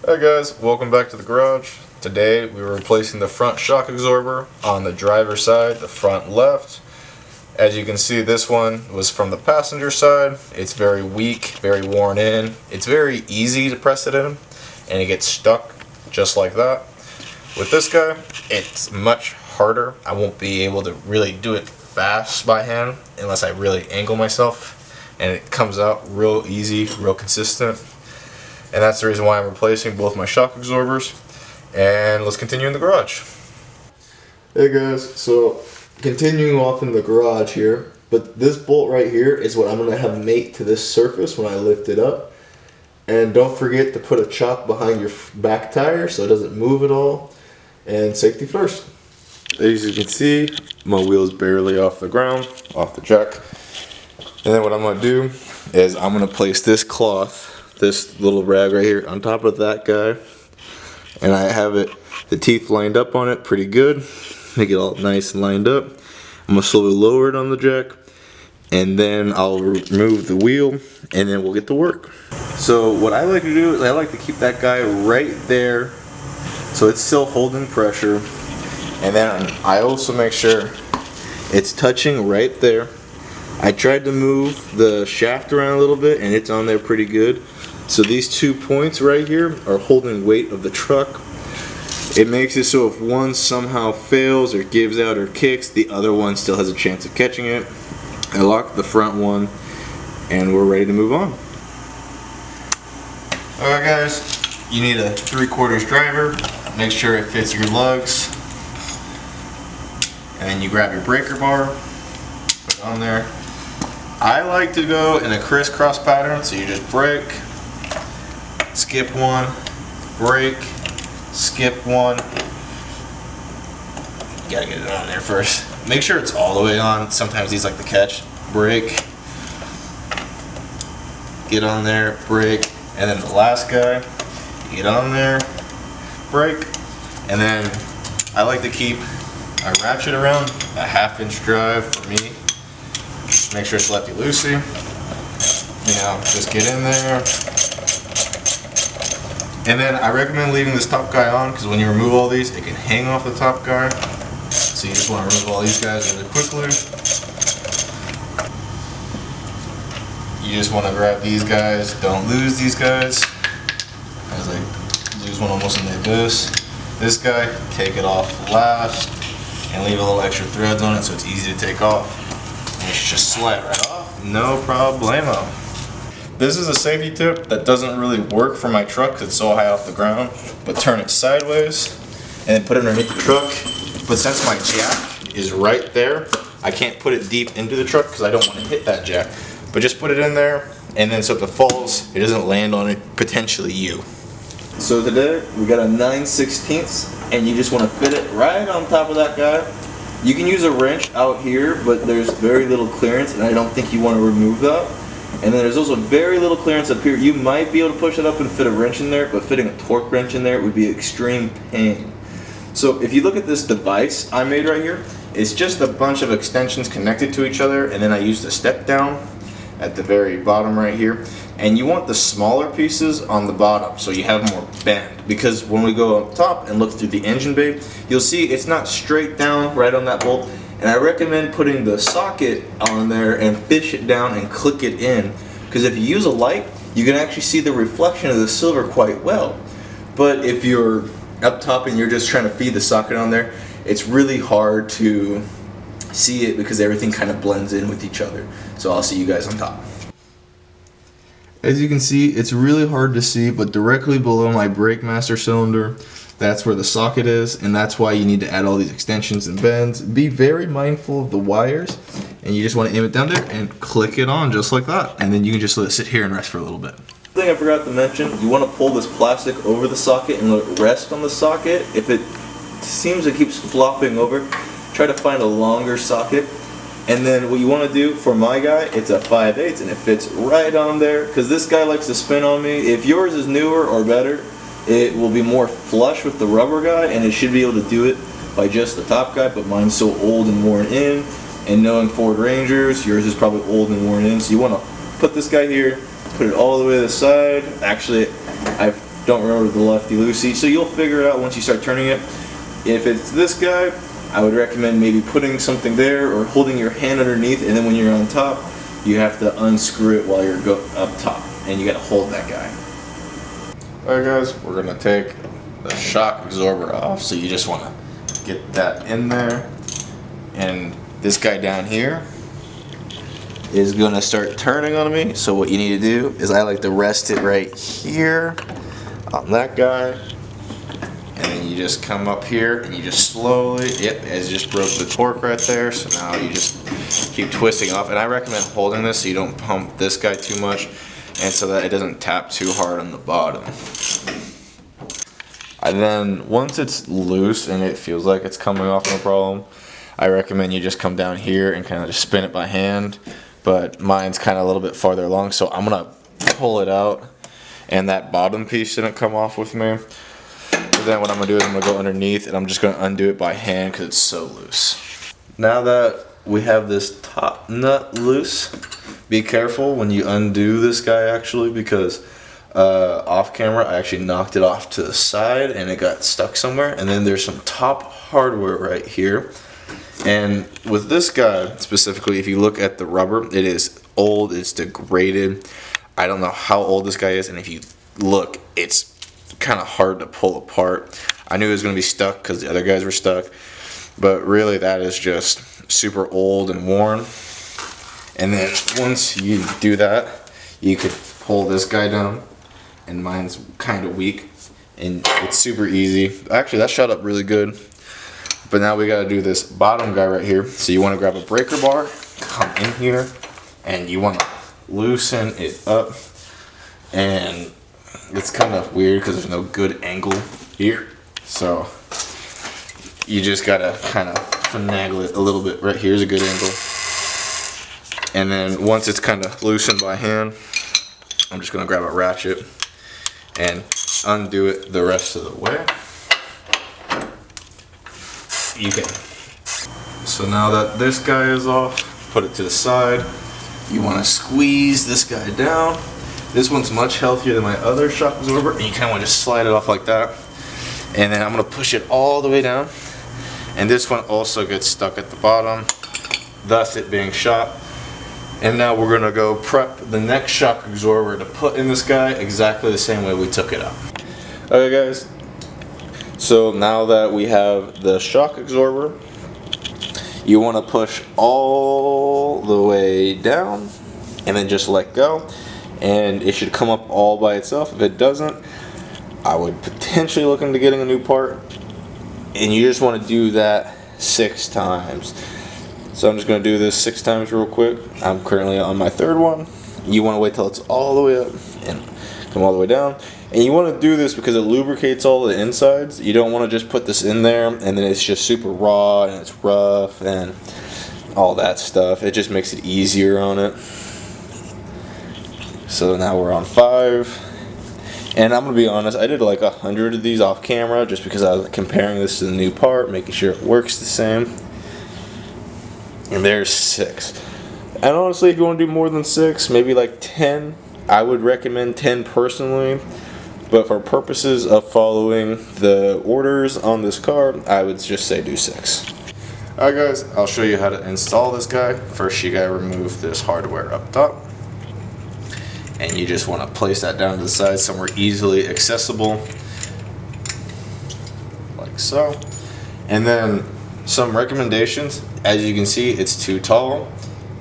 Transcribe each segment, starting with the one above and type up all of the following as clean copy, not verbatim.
Hey guys, welcome back to the garage. Today we were replacing the front shock absorber on the driver's side, the front left. As you can see, this one was from the passenger side. It's very weak, very worn in. It's very easy to press it in and it gets stuck just like that. With this guy, it's much harder. I won't be able to really do it fast by hand unless I really angle myself, and it comes out real easy, real consistent. And that's the reason why I'm replacing both my shock absorbers. And let's continue in the garage. Hey guys, so continuing off in the garage here, but this bolt right here is what I'm going to have mate to this surface when I lift it up. And don't forget to put a chock behind your back tire so it doesn't move at all. And safety first. As you can see, my wheel's barely off the ground, off the jack. And then what I'm going to do is I'm going to place this cloth, this little rag right here, on top of that guy. And I have the teeth lined up on it pretty good. Make it all nice and lined up. I'm going to slowly lower it on the jack. And then I'll remove the wheel and then we'll get to work. So what I like to do is I like to keep that guy right there so it's still holding pressure. And then I also make sure it's touching right there. I tried to move the shaft around a little bit and it's on there pretty good. So these 2 points right here are holding weight of the truck. It makes it so if one somehow fails or gives out or kicks, the other one still has a chance of catching it. I locked the front one and we're ready to move on. Alright guys, you need a 3/4 driver. Make sure it fits your lugs. And then you grab your breaker bar, put it on there. I like to go in a crisscross pattern, so you just brake, skip one, brake, skip one. You gotta get it on there first. Make sure it's all the way on. Sometimes these like to catch. Brake, get on there, brake, and then the last guy, get on there, brake, and then I like to keep a ratchet around a 1/2 inch drive for me. Make sure it's lefty-loosey. You know, just get in there. And then I recommend leaving this top guy on because when you remove all these, it can hang off the top guy. So you just want to remove all these guys really quickly. You just want to grab these guys. Don't lose these guys. As I lose one almost in the abyss. This guy, take it off last and leave a little extra threads on it so it's easy to take off. And it should just slide right off. No problemo. This is a safety tip that doesn't really work for my truck because it's so high off the ground. But turn it sideways and then put it underneath the truck. But since my jack is right there, I can't put it deep into the truck because I don't want to hit that jack. But just put it in there, and then so if it falls, it doesn't land on it, potentially you. So today, we got a 9/16, and you just want to fit it right on top of that guy. You can use a wrench out here, but there's very little clearance, and I don't think you want to remove that. And then there's also very little clearance up here. You might be able to push it up and fit a wrench in there, but fitting a torque wrench in there would be extreme pain. So if you look at this device I made right here, it's just a bunch of extensions connected to each other, and then I used a step down at the very bottom right here. And you want the smaller pieces on the bottom so you have more bend, because when we go up top and look through the engine bay, you'll see it's not straight down right on that bolt. And I recommend putting the socket on there and fish it down and click it in, because if you use a light, you can actually see the reflection of the silver quite well. But if you're up top and you're just trying to feed the socket on there, it's really hard to see it because everything kind of blends in with each other. So I'll see you guys on top. As you can see, it's really hard to see, but directly below my brake master cylinder, that's where the socket is, and that's why you need to add all these extensions and bends. Be very mindful of the wires, and you just want to aim it down there and click it on just like that, and then you can just let it sit here and rest for a little bit. Thing I forgot to mention, you want to pull this plastic over the socket and let it rest on the socket. If it seems it keeps flopping over, try to find a longer socket. And then what you want to do for my guy, it's a 5/8 and it fits right on there, because this guy likes to spin on me. If yours is newer or better, it will be more flush with the rubber guy, and it should be able to do it by just the top guy, but mine's so old and worn in. And knowing Ford Rangers, yours is probably old and worn in, so you want to put this guy here, put it all the way to the side. Actually, I've don't remember the lefty loosey. So you'll figure it out once you start turning it. If it's this guy, I would recommend maybe putting something there or holding your hand underneath, and then when you're on top, you have to unscrew it while you're up top, and you got to hold that guy. Alright guys, we're gonna take the shock absorber off, so you just want to get that in there. And this guy down here is gonna start turning on me, so what you need to do is I like to rest it right here on that guy, and then you just come up here and you just slowly, yep, it just broke the torque right there, so now you just keep twisting off. And I recommend holding this so you don't pump this guy too much and so that it doesn't tap too hard on the bottom. And then once it's loose and it feels like it's coming off no problem, I recommend you just come down here and kind of just spin it by hand. But mine's kind of a little bit farther along, so I'm gonna pull it out, and that bottom piece didn't come off with me. But then what I'm gonna do is I'm gonna go underneath and I'm just gonna undo it by hand because it's so loose. Now that we have this top nut loose, be careful when you undo this guy actually, because off camera I actually knocked it off to the side and it got stuck somewhere, and then there's some top hardware right here. And with this guy specifically, if you look at the rubber, it is old, it's degraded. I don't know how old this guy is, and if you look, it's kind of hard to pull apart. I knew it was going to be stuck because the other guys were stuck, but really that is just super old and worn. And then once you do that, you could pull this guy down, and mine's kind of weak, and it's super easy. Actually, that shot up really good. But now we gotta do this bottom guy right here. So you wanna grab a breaker bar, come in here, and you wanna loosen it up. And it's kind of weird because there's no good angle here. So you just gotta kind of finagle it a little bit. Right here's a good angle. And then once it's kind of loosened by hand, I'm just gonna grab a ratchet and undo it the rest of the way. You can. So now that this guy is off, put it to the side. You want to squeeze this guy down. This one's much healthier than my other shock absorber, and you kind of want to just slide it off like that. And then I'm going to push it all the way down. And this one also gets stuck at the bottom, thus it being shot. And now we're going to go prep the next shock absorber to put in this guy exactly the same way we took it out. Okay guys. So now that we have the shock absorber, you want to push all the way down and then just let go, and it should come up all by itself. If it doesn't, I would potentially look into getting a new part, and you just want to do that 6 times. So I'm just going to do this 6 times real quick. I'm currently on my 3rd one. You want to wait till it's all the way up and come all the way down. And you want to do this because it lubricates all the insides. You don't want to just put this in there and then it's just super raw and it's rough and all that stuff. It just makes it easier on it. So now we're on 5. And I'm going to be honest, I did like 100 of these off camera just because I was comparing this to the new part, making sure it works the same. And there's 6. And honestly, if you want to do more than 6, maybe like 10, I would recommend 10 personally. But for purposes of following the orders on this car, I would just say do 6. Alright guys, I'll show you how to install this guy. First you gotta remove this hardware up top. And you just want to place that down to the side somewhere easily accessible. Like so. And then some recommendations. As you can see, it's too tall.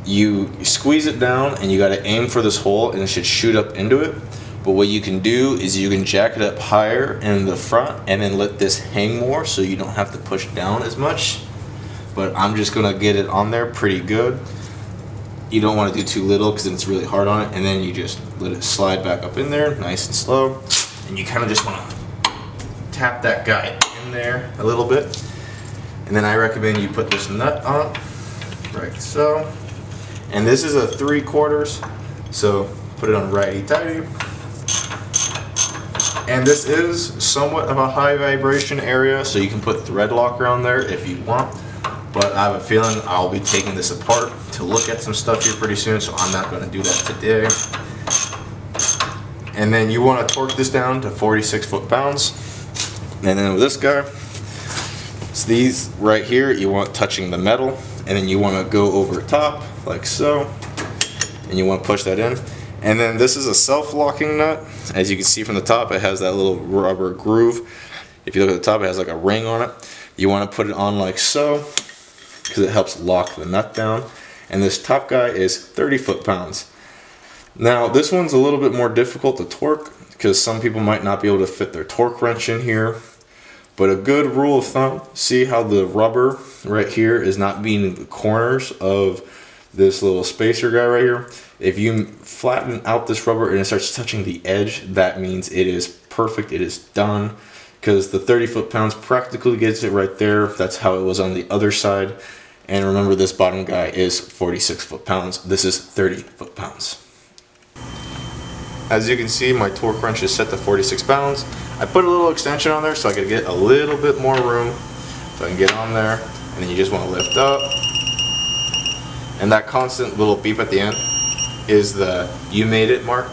You squeeze it down and you gotta aim for this hole and it should shoot up into it. But what you can do is you can jack it up higher in the front and then let this hang more so you don't have to push down as much. But I'm just gonna get it on there pretty good. You don't want to do too little because it's really hard on it, and then you just let it slide back up in there nice and slow, and you kind of just want to tap that guy in there a little bit. And then I recommend you put this nut on right so, and this is a 3/4, so put it on righty-tighty. And this is somewhat of a high vibration area, so you can put thread locker on there if you want. But I have a feeling I'll be taking this apart to look at some stuff here pretty soon, so I'm not going to do that today. And then you want to torque this down to 46 foot-pounds. And then with this guy, it's these right here, you want touching the metal, and then you want to go over top like so, and you want to push that in. And then this is a self-locking nut. As you can see from the top, it has that little rubber groove. If you look at the top, it has like a ring on it. You want to put it on like so, because it helps lock the nut down. And this top guy is 30 foot-pounds. Now this one's a little bit more difficult to torque, because some people might not be able to fit their torque wrench in here. But a good rule of thumb, see how the rubber right here is not being in the corners of this little spacer guy right here? If you flatten out this rubber and it starts touching the edge, that means it is perfect, it is done. Because the 30 foot-pounds practically gets it right there. That's how it was on the other side. And remember, this bottom guy is 46 foot-pounds. This is 30 foot-pounds. As you can see, my torque wrench is set to 46 pounds. I put a little extension on there so I could get a little bit more room. So I can get on there, and then you just want to lift up. And that constant little beep at the end is the "you made it" mark.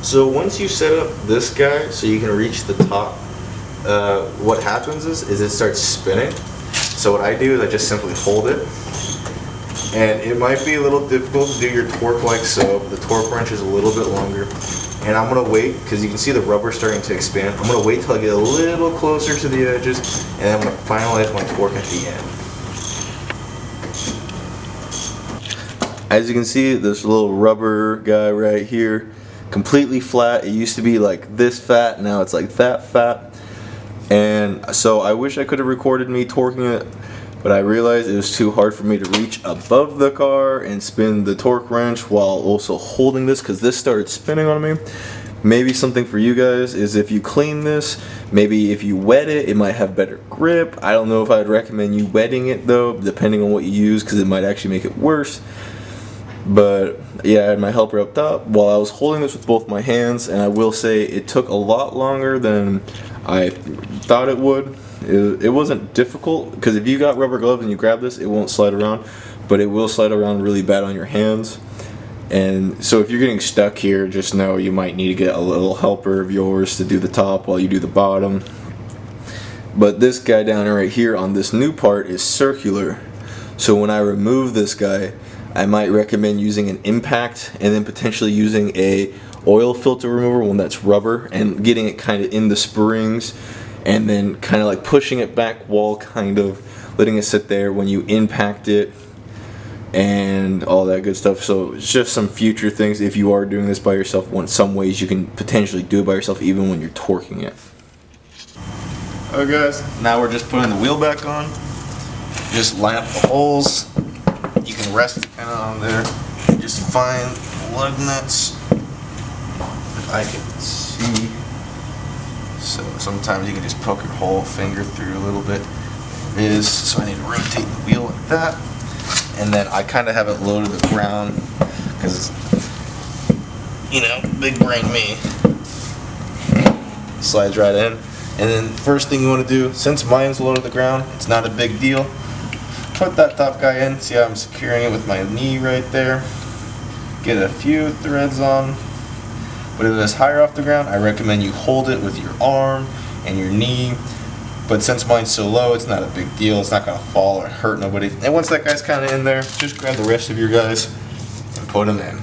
So once you set up this guy so you can reach the top, what happens is it starts spinning. So what I do is I just simply hold it. And it might be a little difficult to do your torque like so. The torque wrench is a little bit longer. And I'm going to wait, because you can see the rubber starting to expand. I'm going to wait till I get a little closer to the edges, and then I'm going to finalize my torque at the end. As you can see, this little rubber guy right here, completely flat. It used to be like this fat, now it's like that fat. And so I wish I could have recorded me torquing it, but I realized it was too hard for me to reach above the car and spin the torque wrench while also holding this, because this started spinning on me. Maybe something for you guys is if you clean this, maybe if you wet it, it might have better grip. I don't know if I'd recommend you wetting it though, depending on what you use, because it might actually make it worse. But yeah, I had my helper up top while I was holding this with both my hands, and I will say it took a lot longer than I thought it would. It wasn't difficult, because if you got rubber gloves and you grab this, it won't slide around, but it will slide around really bad on your hands. And so if you're getting stuck here, just know you might need to get a little helper of yours to do the top while you do the bottom. But this guy down right here on this new part is circular, so when I remove this guy, I might recommend using an impact and then potentially using a oil filter remover, one that's rubber, and getting it kind of in the springs, and then kind of like pushing it back while kind of letting it sit there when you impact it and all that good stuff. So it's just some future things if you are doing this by yourself. Some ways you can potentially do it by yourself even when you're torquing it. Alright guys, now we're just putting the wheel back on. Just line up the holes. You can rest kind of on there. Just find lug nuts, if I can see. So sometimes you can just poke your whole finger through a little bit. It is, so I need to rotate the wheel like that. And then I kind of have it low to the ground, because, you know, big brain me. Slides right in. And then first thing you want to do, since mine's low to the ground, it's not a big deal. Put that top guy in. See how I'm securing it with my knee right there. Get a few threads on. But if it's higher off the ground, I recommend you hold it with your arm and your knee. But since mine's so low, it's not a big deal. It's not going to fall or hurt nobody. And once that guy's kind of in there, just grab the rest of your guys and put them in.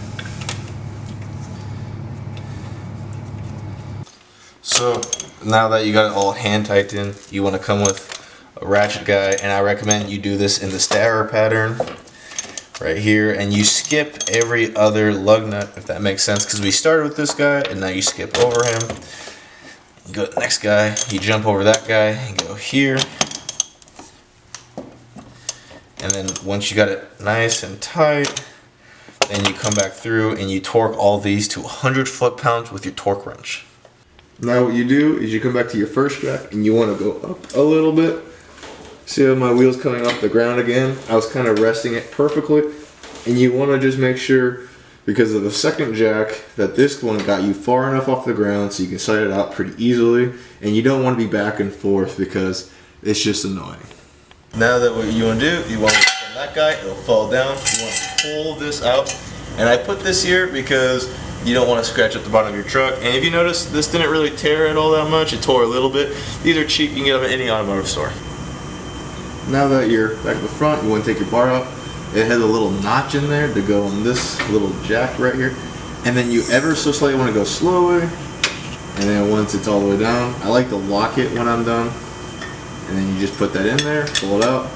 So now that you got it all hand tightened in, you want to come with a ratchet guy, and I recommend you do this in the stagger pattern right here, and you skip every other lug nut, if that makes sense, because we started with this guy and now you skip over him. You go to the next guy, you jump over that guy and go here, and then once you got it nice and tight, then you come back through and you torque all these to 100 foot-pounds with your torque wrench. Now what you do is you come back to your first jack and you want to go up a little bit. See how my wheel's coming off the ground again? I was kind of resting it perfectly. And you want to just make sure, because of the second jack, that this one got you far enough off the ground so you can slide it out pretty easily. And you don't want to be back and forth because it's just annoying. Now that what you want to do, you want to from that guy, it'll fall down. You want to pull this out And I put this here because you don't want to scratch up the bottom of your truck. And if you notice, this didn't really tear it all that much. It tore a little bit. These are cheap. You can get them at any automotive store. Now that you're back at the front, you want to take your bar out. It has a little notch in there to go on this little jack right here. And then you ever so slightly want to go slowly. And then once it's all the way down, I like to lock it when I'm done. And then you just put that in there, pull it out.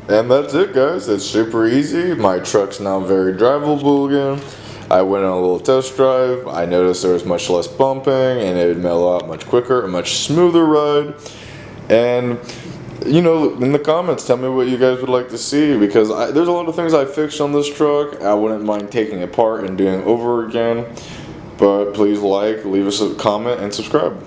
And that's it, guys. It's super easy. My truck's now very drivable again. I went on a little test drive. I noticed there was much less bumping and it would mellow out much quicker, a much smoother ride. And you know, in the comments, tell me what you guys would like to see, because there's a lot of things I fixed on this truck. I wouldn't mind taking apart and doing over again. But please like, leave us a comment, and subscribe.